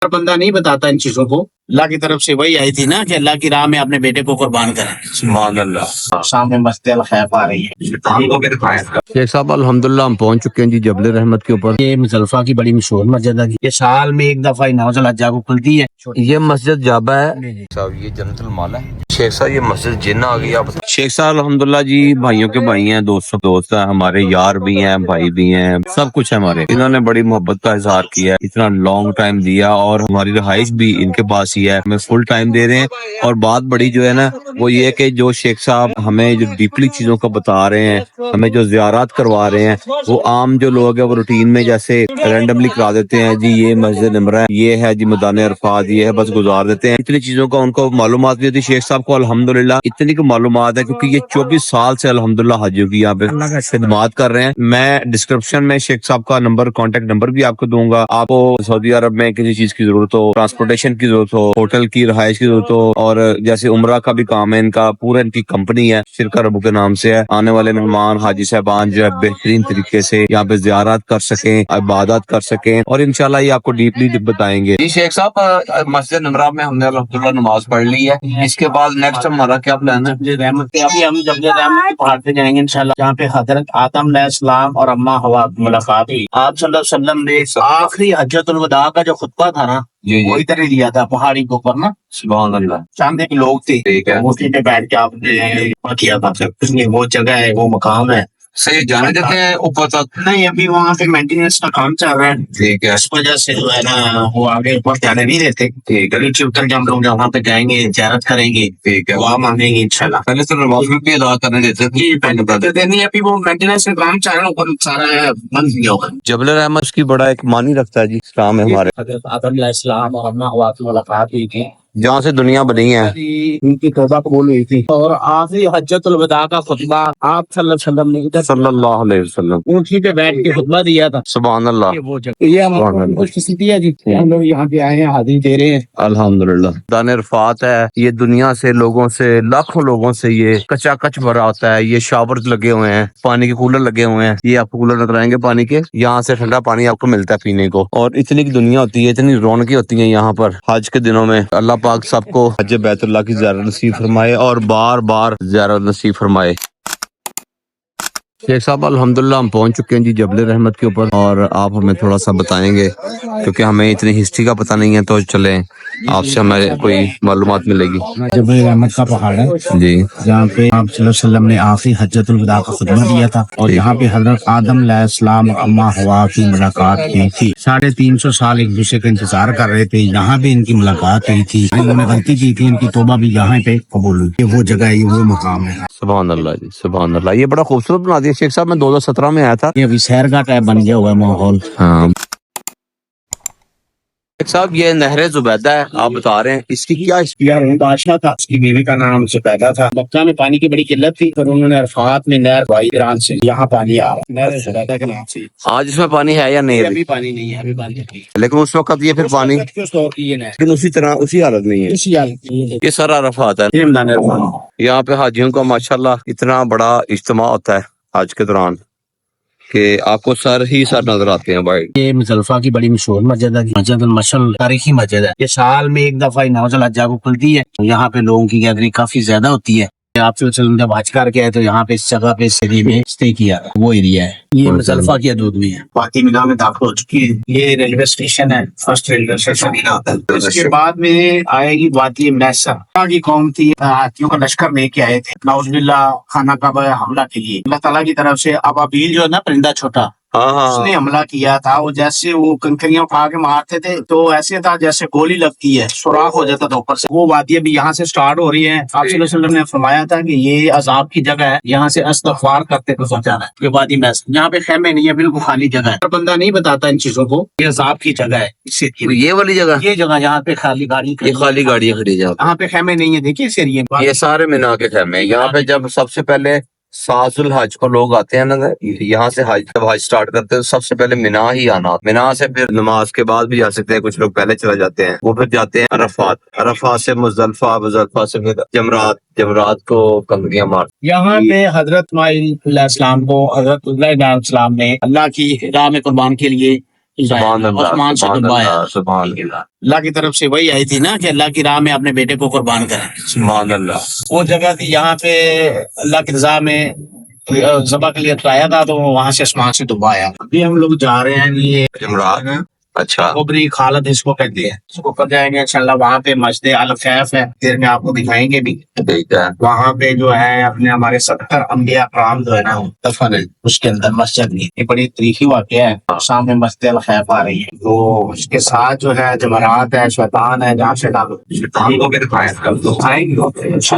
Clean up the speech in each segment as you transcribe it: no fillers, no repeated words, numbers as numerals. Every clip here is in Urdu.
ہر بندہ نہیں بتاتا ان چیزوں کو. اللہ کی طرف سے وہی آئی تھی نا کہ اللہ کی راہ میں اپنے بیٹے کو قربان کریں. سبحان اللہ. سامنے مسجد الخیف آ رہی ہے. شیخ صاحب الحمدللہ ہم پہنچ چکے ہیں جی جبل رحمت کے اوپر. یہ مزدلفہ کی بڑی مشہور مسجد ہے. یہ سال میں ایک دفعہ نوز الحجہ کو کھلتی ہے. یہ مسجد جابا ہے صاحب. یہ جنت المال ہے. شیخ صاحب یہ مسجد جن آ گئی. آپ شیخ صاحب الحمدللہ جی بھائیوں کے بھائی ہیں, دوست ہیں ہمارے, یار بھی ہیں, بھائی بھی ہیں, سب کچھ ہے ہمارے. انہوں نے بڑی محبت کا اظہار کیا ہے, اتنا لانگ ٹائم دیا, اور ہماری رہائش بھی ان کے پاس ہی ہے. ہمیں فل ٹائم دے رہے ہیں. اور بات بڑی جو ہے نا وہ یہ کہ جو شیخ صاحب ہمیں جو ڈیپلی چیزوں کا بتا رہے ہیں, ہمیں جو زیارات کروا رہے ہیں, وہ عام جو لوگ ہیں وہ روٹین میں جیسے رینڈملی کرا دیتے ہیں. جی یہ مسجد نمرہ ہے, یہ ہے جی میدان عرفات, یہ ہے, بس گزار دیتے ہیں. اتنی چیزوں کا ان کو معلومات بھی ہوتی. شیخ صاحب کو الحمدللہ اتنی کی معلومات ہے کیونکہ یہ 24 سال سے الحمدللہ حاجیوں کی یہاں پہ خدمات کر رہے ہیں. میں ڈسکرپشن میں شیخ صاحب کا کانٹیکٹ نمبر بھی آپ کو دوں گا. آپ کو سعودی عرب میں کسی چیز کی ضرورت ہو, ٹرانسپورٹیشن کی ضرورت ہو, ہوٹل کی رہائش کی ضرورت ہو, اور جیسے عمرہ کا بھی کام ہے ان کا, پورا ان کی کمپنی ہے, شرکا ربو کے نام سے ہے. آنے والے مہمان حاجی صاحبان جو ہے بہترین طریقے سے یہاں پہ زیارات کر سکیں, عبادات کر سکیں, اور انشاءاللہ یہ آپ کو ڈیپلی بتائیں گے. جی شیخ صاحب مسجد نمرہ میں ہم نے الحمدللہ نماز پڑھ لی ہے. اس کے بعد نیکسٹ ہمارا کیا پلان ہے؟ ابھی ہم جبل رحمت کے پہاڑ پہ جائیں گے انشاءاللہ, جہاں پہ حضرت آدم علیہ السلام اور اماں حوا کی ملاقات ہوئی. آپ صلی اللہ علیہ وسلم نے آخری حجۃ الوداع کا جو خطبہ تھا نا, وہ ادھر ہی دیا تھا پہاڑی کے اوپر نا. سبحان اللہ. چاندے کے لوگ تھے, اسی پہ بیٹھ کے آپ نے کیا تھا. وہ جگہ ہے, وہ مقام ہے. صحیح جانے دیتے ہیں اوپر تک؟ نہیں, ابھی وہاں پہ مینٹیننس کا کام چل رہا ہے. ٹھیک ہے. اس وجہ سے جو ہے نا وہ آگے اوپر جانے نہیں دیتے. ٹھیک ہے. نیچے اتر کے ہم لوگ وہاں پہ جائیں گے, زیارت کریں گے, ٹھیک ہے. دعا مانگیں گے انشاءاللہ. پہلے تو نماز میں بھی ادا کرنے دیتے تھے. نہیں, ابھی وہ مینٹیننس کا کام چل رہا ہے, اوپر سارا بند نہیں ہوگا. جبل رحمت اس کی بڑا ایک معنی رکھتا ہے جی اسلام میں ہمارے. حضرت آدم علیہ السلام اور اماں حوا کی ملاقات ہوئی تھی, جہاں سے دنیا بنی ہے. ان کی توبہ قبول ہوئی تھی, اور آخری حجۃ الوداع کا خطبہ آپ صلی اللہ علیہ وسلم نے ادھر صلی اللہ علیہ وسلم اونٹی پہ بیٹھ کے خطبہ دیا تھا. سبحان اللہ. وہ جگہ یہ ہماری خوش قسمتی ہے جی, ہم لوگ یہاں پہ آئے ہیں, حاضری دے رہے ہیں الحمدللہ. میدان عرفات ہے, یہ دنیا سے لوگوں سے لاکھوں لوگوں سے یہ کچا کچ بھرا ہوتا ہے. یہ شاور لگے ہوئے ہیں, پانی کے کولر لگے ہوئے ہیں. یہ آپ کو کولر نظر آئیں گے پانی کے, یہاں سے ٹھنڈا پانی آپ کو ملتا ہے پینے کو. اور اتنی کی دنیا ہوتی ہے, اتنی رونقیں ہوتی ہیں یہاں پر حج کے دنوں میں. اللہ پاک سب کو حج بیت اللہ کی زیارت نصیب فرمائے اور بار بار زیارت نصیب فرمائے. شیخ صاحب الحمدللہ ہم پہنچ چکے ہیں جی جبل رحمت کے اوپر, اور آپ ہمیں تھوڑا سا بتائیں گے کیونکہ ہمیں اتنی ہسٹری کا پتہ نہیں ہے, تو چلیں آپ سے ہمیں کوئی معلومات ملے گی. جبل رحمت کا پہاڑ ہے جی, جہاں پہ آپ صلی اللہ علیہ وسلم نے آخری حجۃ الوداع کا خطبہ دیا تھا, اور یہاں پہ حضرت آدم علیہ السلام اور اماں حوا کی ملاقات کی تھی. 350 سال ایک دوسرے کا انتظار کر رہے تھے, یہاں پہ ان کی ملاقات ہوئی تھی. انہوں نے غلطی کی تھی, ان کی توبہ بھی یہاں پہ قبول ہوئی. یہ وہ جگہ ہے, یہ وہ مقام ہے. سبحان اللہ جی, سبحان اللہ. یہ بڑا خوبصورت بنا دیا شیخ صاحب. میں 2017 میں آیا تھا. یہ ابھی سیر کا ٹائپ بن گیا ہوا ہے ماحول. ہاں شیخ صاحب یہ نہر زبیدہ ہے آپ بتا رہے ہیں, اس کی کیا بادشاہ تھا, اس کی بیوی کا نام زبیدہ تھا. مکہ میں پانی کی بڑی قلت تھی, پھر انہوں نے عرفات میں نہر بھائی ایران سے, یہاں پانی آ رہا, نہر زبیدہ کے نام سے. آج اس میں پانی ہے یا نہیں؟ ابھی پانی نہیں ہے, ابھی پانی نہیں. لیکن اس وقت یہ پھر پانی لیکن اسی طرح اسی حالت نہیں ہے. اسی حالت میں یہ سارا عرفات ہے. یہاں پہ حاجیوں کا ماشاءاللہ اتنا بڑا اجتماع ہوتا ہے حج کے دوران کہ آپ کو سر ہی سر نظر آتے ہیں بھائی. یہ مزدلفہ کی بڑی مشہور مسجد ہے, مسجد المشل تاریخی مسجد ہے. یہ سال میں ایک دفعہ نوز الحجہ کو کھلتی ہے. یہاں پہ لوگوں کی گیدرنگ کافی زیادہ ہوتی ہے. آپ صلی اللہ علیہ وسلم جب حج کر کے آئے تو یہاں پہ اس جگہ پہ سری میں اسٹے کیا, وہ ایریا ہے. یہ مزدلفہ کی حدود میں ہے. فاتح مینا میں داخل ہو چکی ہے. یہ ریلوے اسٹیشن ہے, فرسٹ ریلوے اسٹیشن یہاں ہے. اس کے بعد میں آئے گی وادی میسر کی قوم تھی, ہاتھیوں کا لشکر لے کے آئے تھے نعوذ باللہ خانہ کعبہ حملہ کے لیے. اللہ تعالیٰ کی طرف سے ابابیل جو ہے نا پرندہ چھوٹا, اس نے حملہ کیا تھا. وہ جیسے وہ کنکریاں اٹھا کے مارتے تھے تو ایسے تھا جیسے گولی لگتی ہے, سوراخ ہو جاتا تھا اوپر سے. وہ وادی ابھی یہاں سے سٹارٹ ہو رہی ہے. آپ صلی اللہ علیہ وسلم نے فرمایا تھا کہ یہ عذاب کی جگہ ہے, یہاں سے استغفار کرتے تو جانا ہے. یہ وادی میس, یہاں پہ خیمے نہیں ہے, بالکل خالی جگہ ہے. ہر بندہ نہیں بتاتا ان چیزوں کو, یہ عذاب کی جگہ ہے. اس یہ والی جگہ, یہ جگہ جہاں پہ خالی گاڑی, یہ خالی گاڑیاں کھڑی جائیں, یہاں پہ خیمے نہیں ہے. دیکھیے سیریے, یہ سارے مینا کے خیمے. یہاں پہ جب سب سے پہلے ساز الحج کو لوگ آتے ہیں نا, یہاں سے حج جب حج سٹارٹ کرتے ہیں سب سے پہلے مینا ہی آنا. مینا سے پھر نماز کے بعد بھی جا سکتے ہیں, کچھ لوگ پہلے چلے جاتے ہیں. وہ پھر جاتے ہیں عرفات, عرفات سے مزدلفہ, مزدلفہ سے پھر جمرات, جمرات کو کنکریاں مار. یہاں پہ حضرت اسماعیل علیہ السلام کو حضرت علیہ السلام نے اللہ کی راہ میں قربان کے لیے سبحان اللہ عثمان سے سبحان دبایا اللہ سبحان اللہ اللہ کی طرف سے وہی آئی تھی نا کہ اللہ کی راہ میں اپنے بیٹے کو قربان کریں. سبحان اللہ. وہ جگہ تھی یہاں پہ اللہ کی رضا میں ذبح کے لیے لایا تھا تو وہاں سے آسمان سے دبایا. ابھی ہم لوگ جا رہے ہیں یہ جمرات اچھا کوبری خالد اس کو کہتے ہیں. اس کو کر جائیں گے انشاءاللہ. وہاں پہ مسجد الخیف ہے دیر میں آپ کو دکھائیں گے بھی. ٹھیک ہے. وہاں پہ جو ہے اپنے ہمارے 70 انبیاء کرام جو ہے نا دفن ہے اس کے اندر مسجد میں. یہ بڑی تاریخی واقعہ ہے. سامنے مسجد الخیف آ رہی ہے تو اس کے ساتھ جو ہے جمرات ہے شیطان ہے جہاں شیطان کو بھی دکھائیں گے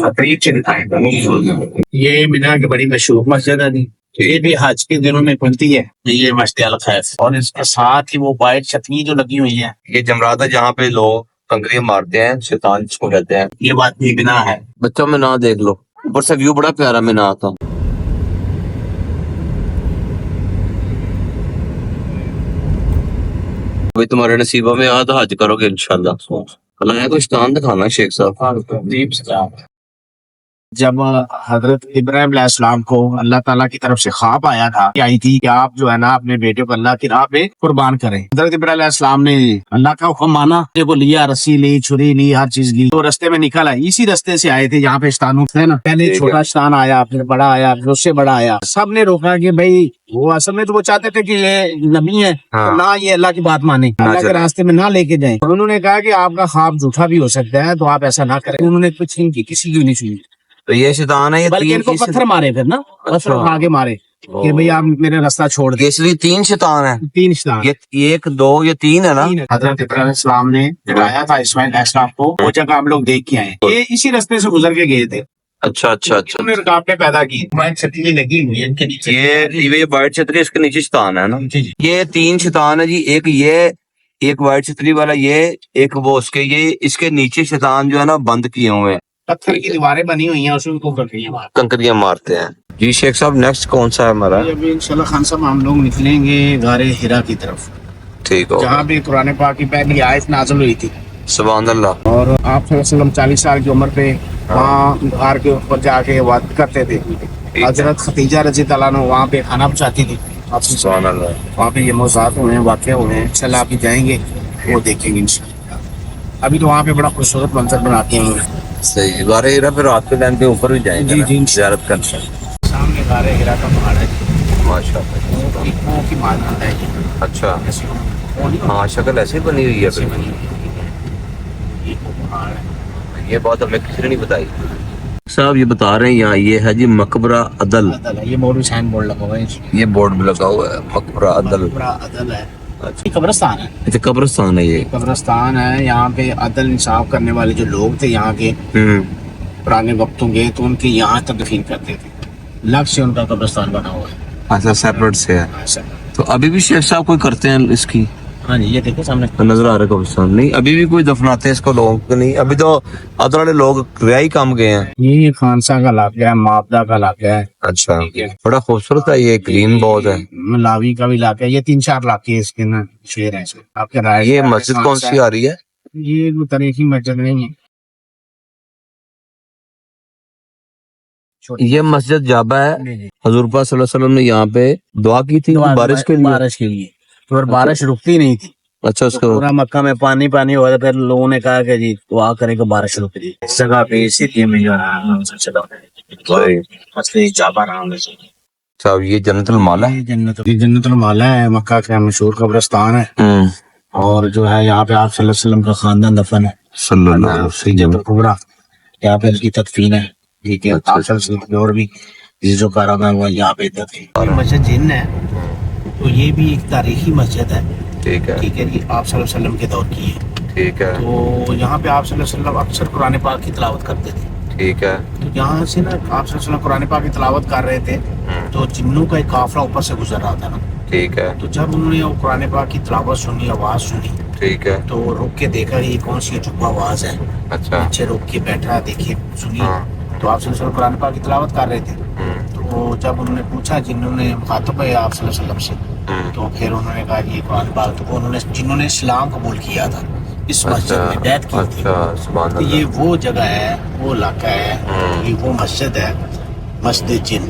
تقریب سے دکھائیں گے. یہ مینا کی بڑی مشہور مسجد ہے. یہ بھی حج کے دنوں میں کھلتی ہے یہ مسجد الخیف. اور اس کے ساتھ ہی وہ وائٹ چھتری جو لگی ہوئی ہے یہ جمرات ہے جہاں پہ لوگ کنکریاں مارتے ہیں شیطان جس کو کہتے ہیں. یہ بات بھی بنا ہے. بچوں میں نہ دیکھ لو اوپر سے ویو بڑا پیارا میں نہ آتا. ابھی تمہارے نصیبوں میں آ تو حج کرو گے انشاءاللہ. اللہ کو شیطان دکھانا شیخ صاحب. جب حضرت ابراہیم علیہ السلام کو اللہ تعالیٰ کی طرف سے خواب آیا تھا آئی تھی کہ آپ جو ہے نا اپنے بیٹے کو اللہ کی راہ پہ قربان کریں. حضرت ابراہیم علیہ السلام نے اللہ کا حکم مانا. وہ لیا رسی لی چھری لی ہر چیز لی تو رستے میں نکل آئے. اسی رستے سے آئے تھے جہاں پہ شیطان ہے نا. پہلے چھوٹا شیطان آیا پھر بڑا آیا پھر اس سے بڑا آیا. سب نے روکا کہ بھائی وہ اصل میں تو وہ چاہتے تھے کہ یہ نبی ہے تو نہ یہ اللہ کی بات مانے اللہ کے راستے میں نہ لے کے جائیں. انہوں نے کہا کہ آپ کا خواب جھوٹا بھی ہو سکتا ہے تو آپ ایسا نہ کریں. انہوں نے کچھ نہیں کی کسی کی نہیں سنی. تو یہ شیطان ہے. یہ بلکہ ان کو پتھر مارے پھر نا پتھر اٹھا کے مارے کہ بھئی آپ میرے راستہ چھوڑ دیں. اس لیے 3 شیطان ہیں. 3 شیطان. یہ 1 2 یہ 3 ہے نا. حضرت ابراہیم علیہ السلام نے جلایا تھا اسماعیل علیہ السلام کو. وہ جگہ ہم لوگ دیکھ کے آئے. یہ اسی راستے سے گزر کے گئے تھے. اچھا اچھا اچھا. انہوں نے رکاوٹیں پیدا کی. وائٹ چھتری لگی ہوئی ہے ان کے نیچے. یہ وائٹ چھتری اس کے نیچے شیطان ہے نا. یہ 3 شیطان ہے جی. ایک یہ ایک وائٹ چھتری والا یہ ایک وہ اس کے یہ اس کے نیچے شیطان جو ہے نا بند کیے ہوئے ہیں. پتھر کی دیواریں بنی ہوئی ہیں اس میں کو کنکریاں مارتے ہیں. جی شیخ صاحب نیکسٹ کون سا ہے ہمارا؟ ابھی انشاءاللہ خان صاحب ہم لوگ نکلیں گے غار ہرا کی طرف. ٹھیک ہو. جہاں پہ قرآن پاک کی پہلی آیت نازل ہوئی تھی. سبحان اللہ. اور آپ صلی اللہ علیہ وسلم 40 سال کی عمر پہ وہاں غار کے اوپر جا کے عبادت کرتے تھے. حضرت ختیجہ رضی اللہ عنہ وہاں پہ کھانا پہنچاتی تھی. سبحان اللہ. وہاں پہ یہ موضوعات ہوئے ہیں واقع ہوئے ہیں. انشاءاللہ آپ بھی جائیں گے وہ دیکھیں گے انشاءاللہ. ابھی تو وہاں پہ بڑا خوبصورت منظر بناتے ہیں. صحیح. غار ہرا پہ رات کے ٹائم پہ اوپر بھی جائیں گے. جی زیارت کرنے. سامنے غار ہرا کا پہاڑ ہے. ماشاء اللہ. کی مانند ہے. اچھا ہاں شکل ایسے بنی ہوئی ہے. یہ بات ہمیں کسی نے نہیں بتائی. صاحب یہ بتا رہے ہیں یہاں یہ ہے جی مقبرہ عدل. یہ مولوی سائن بورڈ لگا ہوا ہے. یہ بورڈ بھی لگا ہوا ہے مقبرہ عدل. عدل ہے. یہ قبرستان ہے. اچھا قبرستان ہے. یہ قبرستان ہے. یہاں پہ عدل انصاف کرنے والے جو لوگ تھے یہاں کے پرانے وقتوں کے تو ان کے یہاں تدفین کرتے تھے. الگ سے ان کا قبرستان بنا ہوا ہے. اچھا سیپریٹ سے ہے. تو ابھی بھی شیخ صاحب کوئی کرتے ہیں اس کی؟ ہاں جی یہ دیکھیں سامنے نظر آ رہا ہے قبرستان. نہیں ابھی بھی کوئی دفناتے ہیں اس کو لوگوں کو نہیں. ابھی تو ادھر والے لوگ رہائی کام گئے ہیں. یہ خانسا کا علاقہ ہے. مابدہ کا علاقہ ہے. اچھا بڑا خوبصورت ہے. یہ گرین بہت ہے. ملاوی کا بھی علاقہ ہے. یہ 3-4 علاقے اس کے نا شہر ہیں. آپ کے رائے یہ مسجد کون سی آ رہی ہے؟ یہ کوئی تاریخی مسجد نہیں ہے. یہ مسجد جابا ہے. حضور پاک صلی اللہ علیہ وسلم نے یہاں پہ دعا کی تھی بارش کے لیے. اور بارش رکتی نہیں تھی. اچھا اس کو پورا مکہ میں پانی ہوا تھا. پھر لوگوں نے کہا کہ جی دعا کرے کہ بارش رک جائے. اس جگہ پہ اسی لیے میں جو ہے جابا نام ہے. صاحب یہ جنت المالا ہے. جنت المالا ہے. مکہ کا مشہور قبرستان ہے. اور جو ہے یہاں پہ آپ صلی اللہ علیہ وسلم کا خاندان دفن ہے. صلی اللہ علیہ وسلم پورا یہاں پہ اس کی تدفین ہے. ٹھیک ہے. آپ صلی اللہ علیہ وسلم اور بھی جو کارنامہ ہوا یہاں پہ تدفین. مسجد جن ہے تو یہ بھی ایک تاریخی مسجد ہے. ٹھیک ہے. ٹھیک ہے جی. آپ صلی اللہ علیہ وسلم کے دور کی ہے. ٹھیک ہے. تو یہاں پہ آپ صلی اللہ علیہ وسلم اکثر قرآن پاک کی تلاوت کرتے تھے. ٹھیک ہے. تو یہاں سے نا آپ صلی اللہ علیہ وسلم قرآن پاک کی تلاوت کر رہے تھے تو جنوں کا ایک قافلہ اوپر سے گزر رہا تھا نا. ٹھیک ہے. تو جب انہوں نے قرآن پاک کی تلاوت سنی آواز سنی. ٹھیک ہے. تو رک کے دیکھا یہ کون سی عجوبہ آواز ہے. اچھا. پیچھے رک کے بیٹھا دیکھیے سنی. تو آپ صلی اللہ علیہ وسلم قرآن پاک کی تلاوت کر رہے تھے. تو جب انہوں نے پوچھا جنہوں نے مخاطب ہے آپ صلی اللہ علیہ وسلم سے تو پھر انہوں نے کہا کہ یہ قرآن پاک تو انہوں نے جنہوں نے اسلام قبول کیا تھا اس مسجد میں بیعت کی تھی. تو یہ وہ جگہ ہے وہ علاقہ ہے. یہ وہ مسجد ہے مسجد جن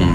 ہوا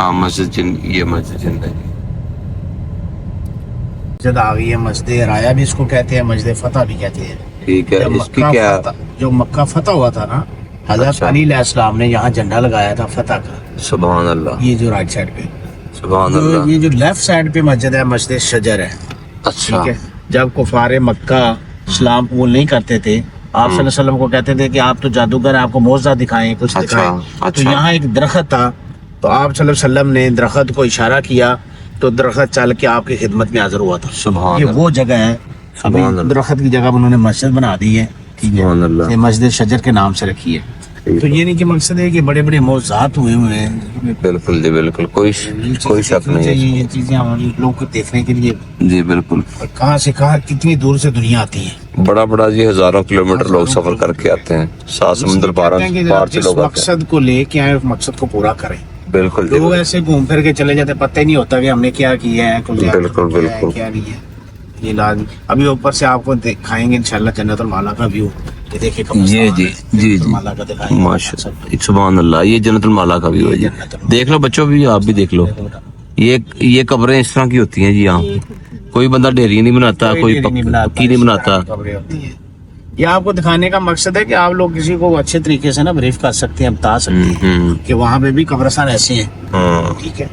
ہاں مسجد جن یہ مسجد جن ہے مسجد آ گئی ہے، مسجد رایا بھی اس کو کہتے ہیں، مسجد فتح بھی کہتے ہیں۔ ٹھیک ہے جب اس کی مکہ کیا جو مکہ فتح ہوا تھا نا، حضرت اچھا۔ علی علیہ السلام نے یہاں جھنڈا لگایا تھا فتح کا، سبحان اللہ یہ جو رائٹ سائڈ پہ، سبحان اللہ یہ جو لیفٹ سائڈ پہ مسجد ہے، مسجد شجر ہے، اچھا ٹھیک ہے۔ جب کفار مکہ اسلام قبول نہیں کرتے تھے، آپ صلی اللہ علیہ وسلم کو کہتے تھے کہ آپ تو جادوگر ہیں، آپ کو معجزہ دکھائیں، کچھ اچھا، دکھائیں، تو اچھا۔ یہاں ایک درخت تھا، تو آپ صلی اللہ علیہ وسلم نے درخت کو اشارہ کیا تو درخت چل کے آپ کی خدمت میں حاضر ہوا تھا۔ سبحان یہ اللہ وہ جگہ ہے، ابھی سبحان اللہ درخت کی جگہ انہوں نے مسجد بنا دی ہے، ٹھیک ہے، سبحان اللہ یہ مسجد شجر کے نام سے رکھی ہے۔ تو یہ نہیں کہ مقصد ہے کہ بڑے بڑے معجزات ہوئے ہیں، بالکل جی بالکل کوئی شک نہیں ہے یہ چیزیں ہم لوگ کو دیکھنے کے لیے جی بالکل کہاں سے کہاں کتنی دور سے دنیا آتی ہے۔ بڑا بڑا جی ہزاروں کلومیٹر لوگ سفر کر کے آتے ہیں، سات سمندر پار کہتے ہیں کہ پار سے جس لوگ آتے ہیں مقصد کو لے کے آئے اس مقصد کو پورا کریں۔ بالکل جی لوگ ایسے گھوم پھر کے چلے جاتے، پتہ ہی نہیں ہوتا کہ ہم نے کیا کیا ہے، کچھ کیا بالکل، ہے، بالکل۔ کیا نہیں ہے۔ یہ لازمی ابھی اوپر سے آپ کو دکھائیں گے انشاءاللہ جنت المالا کا ویو، یہ دیکھیں جی جی جی جی ماشاء سبحان اللہ یہ جنت المالا کا بھی ہو جی دیکھ لو بچوں بھی آپ بھی دیکھ لو یہ قبریں اس طرح کی ہوتی ہیں جی یہاں کوئی بندہ ڈیری نہیں بناتا کوئی پکی نہیں بناتا یہ آپ کو دکھانے کا مقصد ہے کہ آپ لوگ کسی کو اچھے طریقے سے نا بریف کر سکتے ہیں، بتا سکتے ہیں کہ وہاں پہ بھی قبرستان ایسے ہیں، ہاں ٹھیک ہے۔